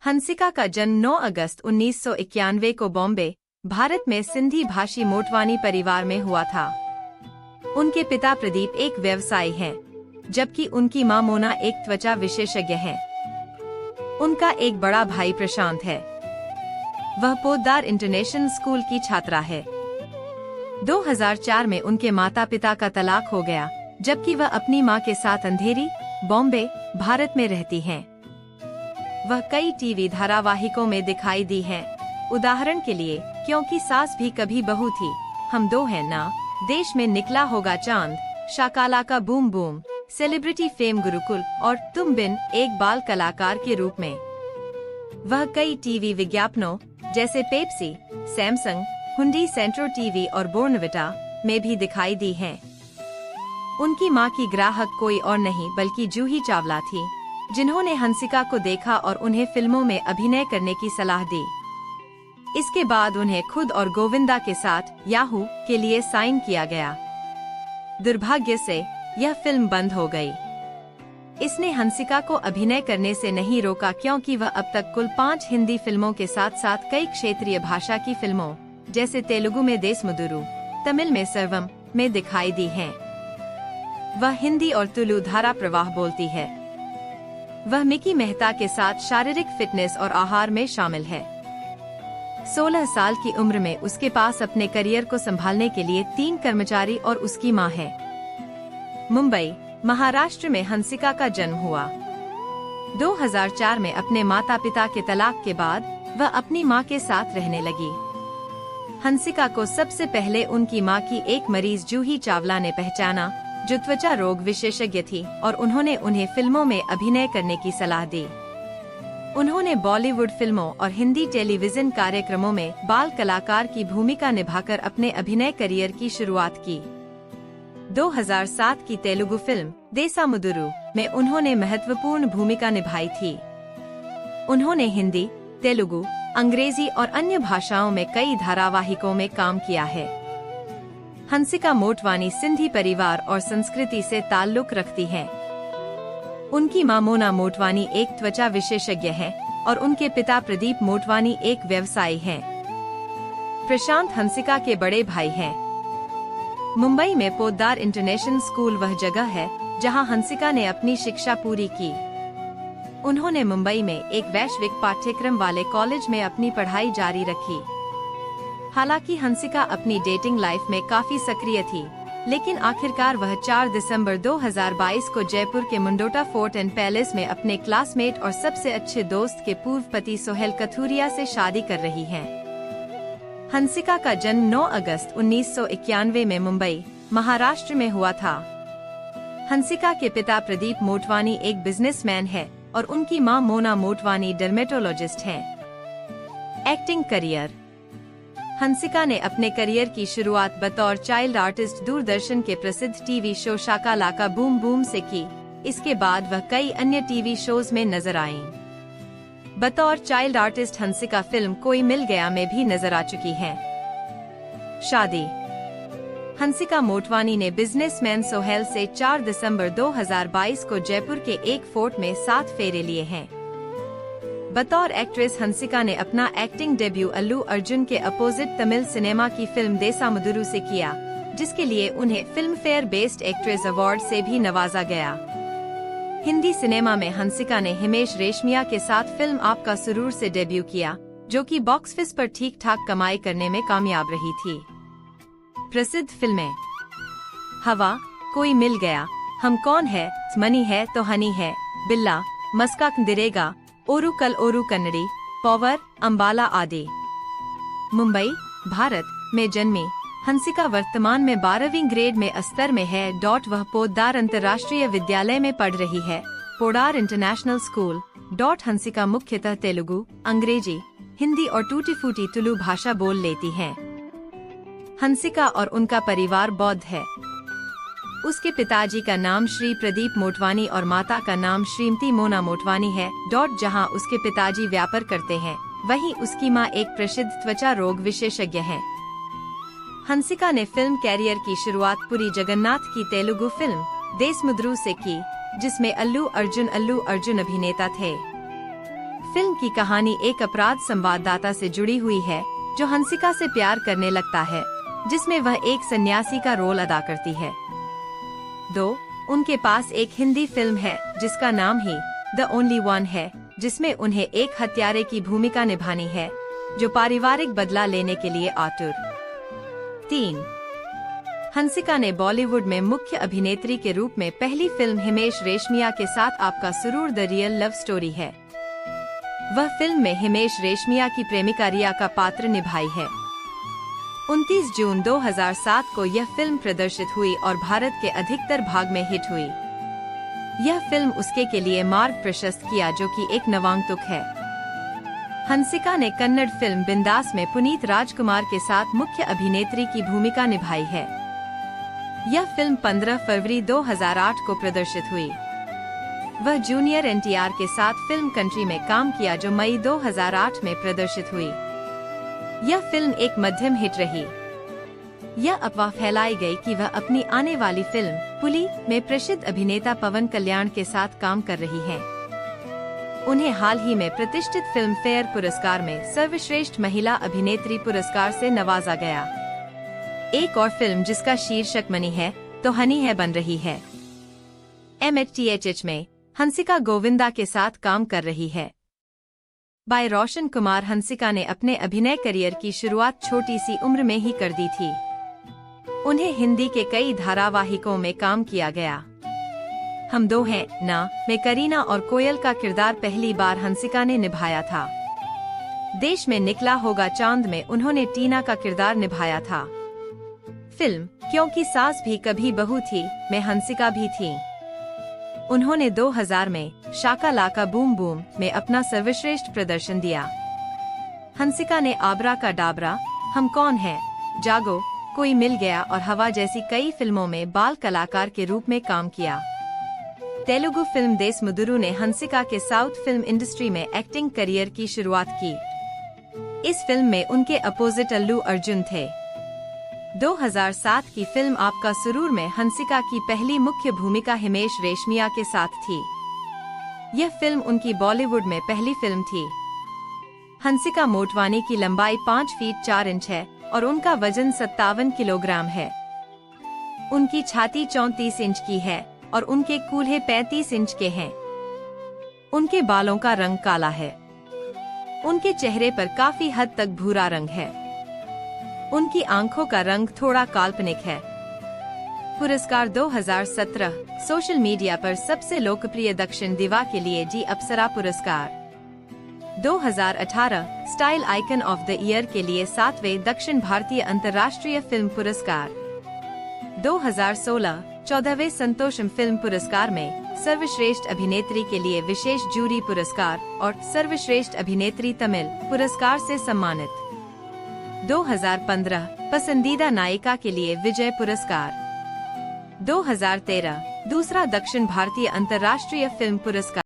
हंसिका का जन्म 9 अगस्त 1991 को बॉम्बे, भारत में सिंधी भाषी मोटवानी परिवार में हुआ था। उनके पिता प्रदीप एक व्यवसायी हैं, जबकि उनकी मां मोना एक त्वचा विशेषज्ञ हैं। उनका एक बड़ा भाई प्रशांत है। वह पोद्दार इंटरनेशनल स्कूल की छात्रा है। 2004 में उनके माता पिता का तलाक हो गया, जबकि वह अपनी मां के साथ अंधेरी, बॉम्बे, भारत में रहती हैं। वह कई टीवी धारावाहिकों में दिखाई दी हैं। उदाहरण के लिए क्योंकि सास भी कभी बहू थी, हम दो हैं ना, देश में निकला होगा चांद, शाकाला का boom boom, celebrity fame Gurukul और तुम बिन एक बाल कलाकार के रूप में। वह कई टीवी विज्ञापनों जैसे पेप्सी, सैमसंग, हुंडी सेंट्रो टीवी और बोर्नविटा में भी दिखाई दी हैं। उनकी मां की ग्राहक कोई और नहीं बल्कि जूही चावला थी, जिन्होंने हंसिका को देखा और उन्हें फिल्मों में अभिनय करने की सलाह दी। इसके बाद उन्हें खुद और गोविंदा के साथ याहू के लिए साइन किया गया। दुर्भाग्य से यह फिल्म बंद हो गई। इसने हंसिका को अभिनय करने से नहीं रोका, क्योंकि वह अब तक कुल 5 हिंदी फिल्मों के साथ साथ कई क्षेत्रीय भाषा की फिल्मों जैसे तेलुगु में देशमुदुरु, तमिल में सर्वम में दिखाई दी हैं। वह हिंदी और तुलु धारा प्रवाह बोलती है। वह मिकी मेहता के साथ शारीरिक फिटनेस और आहार में शामिल है। 16 साल की उम्र में उसके पास अपने करियर को संभालने के लिए 3 कर्मचारी और उसकी मां है। मुंबई, महाराष्ट्र में हंसिका का जन्म हुआ। 2004 में अपने माता पिता के तलाक के बाद वह अपनी मां के साथ रहने लगी। हंसिका को सबसे पहले उनकी मां की एक मरीज जूही चावला ने पहचाना, जो त्वचा रोग विशेषज्ञ थी, और उन्होंने उन्हें फिल्मों में अभिनय करने की सलाह दी। उन्होंने बॉलीवुड फिल्मों और हिंदी टेलीविजन कार्यक्रमों में बाल कलाकार की भूमिका निभाकर अपने अभिनय करियर की शुरुआत की। 2007 की तेलुगु फिल्म देसामुदुरु में उन्होंने महत्वपूर्ण भूमिका निभाई थी। उन्होंने हिंदी, तेलुगु, अंग्रेजी और अन्य भाषाओं में कई धारावाहिकों में काम किया है। हंसिका मोटवानी सिंधी परिवार और संस्कृति से ताल्लुक रखती हैं। उनकी मां मोना मोटवानी एक त्वचा विशेषज्ञ हैं और उनके पिता प्रदीप मोटवानी एक व्यवसायी हैं। प्रशांत हंसिका के बड़े भाई हैं। मुंबई में पोद्दार इंटरनेशनल स्कूल वह जगह है जहां हंसिका ने अपनी शिक्षा पूरी की। उन्होंने मुंबई में एक वैश्विक पाठ्यक्रम वाले कॉलेज में अपनी पढ़ाई जारी रखी। हालांकि हंसिका अपनी डेटिंग लाइफ में काफी सक्रिय थी, लेकिन आखिरकार वह 4 दिसंबर 2022 को जयपुर के मुंडोटा फोर्ट एंड पैलेस में अपने क्लासमेट और सबसे अच्छे दोस्त के पूर्व पति सोहेल कथूरिया से शादी कर रही हैं। हंसिका का जन्म 9 अगस्त 1991 में मुंबई, महाराष्ट्र में हुआ था। हंसिका के पिता प्रदीप मोटवानी एक बिजनेसमैन है और उनकी मां मोना मोटवानी डर्मेटोलॉजिस्ट हैं। Acting career. हंसिका ने अपने करियर की शुरुआत बतौर चाइल्ड आर्टिस्ट दूरदर्शन के प्रसिद्ध टीवी शो शाकाला का बूम बूम से की। इसके बाद वह कई अन्य टीवी शोज में नजर आईं। बतौर चाइल्ड आर्टिस्ट हंसिका फिल्म कोई मिल गया में भी नजर आ चुकी हैं। शादी। हंसिका मोटवानी ने बिजनेसमैन सोहेल से 4 दिसंबर 2022 को जयपुर के एक फोर्ट में 7 फेरे लिए हैं। बतौर एक्ट्रेस हंसिका ने अपना एक्टिंग डेब्यू अल्लू अर्जुन के अपोजिट तमिल सिनेमा की फिल्म देसामुदुरु से किया, जिसके लिए उन्हें film fair best actress award से भी नवाजा गया। हिंदी सिनेमा में हंसिका ने हिमेश रेशमिया के साथ फिल्म आपका सुरूर से डेब्यू किया, जो कि बॉक्स ऑफिस पर ठीक ठाक कमाई करने में कामयाब रही थी। प्रसिद्ध फिल्में: हवा, कोई मिल गया, हम कौन है, मनी है तो हनी है, बिल्ला, मस्का दिरेगा, ओरू कल ओरू कन्नड़ी, पॉवर, अंबाला आदि। मुंबई, भारत में जन्मी हंसिका वर्तमान में 12वीं ग्रेड में अस्तर में है। वह पोद्दार अंतर्राष्ट्रीय विद्यालय में पढ़ रही है, पोडार इंटरनेशनल स्कूल। हंसिका मुख्यतः तेलुगु, अंग्रेजी, हिंदी और टूटी फूटी तुलु भाषा बोल लेती हैं। हंसिका और उनका परिवार बौद्ध है। उसके पिताजी का नाम श्री प्रदीप मोटवानी और माता का नाम श्रीमती मोना मोटवानी है। जहां उसके पिताजी व्यापार करते हैं, वहीं उसकी मां एक प्रसिद्ध त्वचा रोग विशेषज्ञ हैं। हंसिका ने फिल्म कैरियर की शुरुआत पुरी जगन्नाथ की तेलुगु फिल्म देशमुद्रू से की, जिसमें अल्लू अर्जुन अभिनेता थे। फिल्म की कहानी एक अपराध संवाददाता से जुड़ी हुई है जो हंसिका से प्यार करने लगता है, जिसमें वह एक सन्यासी का रोल अदा करती है। 2. उनके पास एक हिंदी फिल्म है जिसका नाम ही द ओनली वन है, जिसमें उन्हें एक हत्यारे की भूमिका निभानी है जो पारिवारिक बदला लेने के लिए आतुर। 3. हंसिका ने बॉलीवुड में मुख्य अभिनेत्री के रूप में पहली फिल्म हिमेश रेशमिया के साथ आपका सुरूर द रियल लव स्टोरी है। वह फिल्म में हिमेश रेशमिया की प्रेमिका रिया का पात्र निभाई है। 29 जून 2007 को यह फिल्म प्रदर्शित हुई और भारत के अधिकतर भाग में हिट हुई। यह फिल्म उसके के लिए मार्ग प्रशस्त किया, जो कि एक नवांगतुक है। हंसिका ने कन्नड़ फिल्म बिंदास में पुनीत राजकुमार के साथ मुख्य अभिनेत्री की भूमिका निभाई है। यह फिल्म 15 फरवरी 2008 को प्रदर्शित हुई। वह जूनियर NTR के साथ फिल्म कंट्री में काम किया, जो मई 2008 में प्रदर्शित हुई। यह फिल्म एक मध्यम हिट रही। यह अफवाह फैलाई गई कि वह अपनी आने वाली फिल्म पुली में प्रसिद्ध अभिनेता पवन कल्याण के साथ काम कर रही हैं। उन्हें हाल ही में प्रतिष्ठित फिल्म फेयर पुरस्कार में सर्वश्रेष्ठ महिला अभिनेत्री पुरस्कार से नवाजा गया। एक और फिल्म जिसका शीर्षक मनी है तो हनी है बन रही है। MHTHH में हंसिका गोविंदा के साथ काम कर रही है। बाय रोशन कुमार हंसिका ने अपने अभिनय करियर की शुरुआत छोटी सी उम्र में ही कर दी थी। उन्हें हिंदी के कई धारावाहिकों में काम किया गया। हम दो हैं ना में करीना और कोयल का किरदार पहली बार हंसिका ने निभाया था। देश में निकला होगा चांद में उन्होंने टीना का किरदार निभाया था। फिल्म क्योंकि सास भी कभी बहू थी में हंसिका भी थी। उन्होंने 2000 में शाका लाका बूम बूम में अपना सर्वश्रेष्ठ प्रदर्शन दिया। हंसिका ने आबरा का डाबरा, हम कौन हैं, जागो, कोई मिल गया और हवा जैसी कई फिल्मों में बाल कलाकार के रूप में काम किया। तेलुगु फिल्म देशमुदुरु ने हंसिका के साउथ फिल्म इंडस्ट्री में एक्टिंग करियर की शुरुआत की। इस फिल्म में उनके अपोजिट अल्लू अर्जुन थे। 2007 की फिल्म आपका सुरूर में हंसिका की पहली मुख्य भूमिका हिमेश रेशमिया के साथ थी। यह फिल्म उनकी बॉलीवुड में पहली फिल्म थी। हंसिका मोटवानी की लंबाई 5 फीट 4 इंच है और उनका वजन 57 किलोग्राम है। उनकी छाती 34 इंच की है और उनके कूल्हे 35 इंच के हैं। उनके बालों का रंग काला है। उनके चेहरे पर काफी हद तक भूरा रंग है। उनकी आंखों का रंग थोड़ा काल्पनिक है। पुरस्कार 2017 सोशल मीडिया पर सबसे लोकप्रिय दक्षिण दिवा के लिए जी अप्सरा पुरस्कार। 2018 style icon of the year के लिए 7वें दक्षिण भारतीय अंतर्राष्ट्रीय फिल्म पुरस्कार। 2016 14वें संतोषम फिल्म पुरस्कार में सर्वश्रेष्ठ अभिनेत्री के लिए विशेष जूरी पुरस्कार और सर्वश्रेष्ठ अभिनेत्री तमिल पुरस्कार से सम्मानित। 2015 पसंदीदा नायिका के लिए विजय पुरस्कार। 2013 दूसरा दक्षिण भारतीय अंतर्राष्ट्रीय फिल्म पुरस्कार।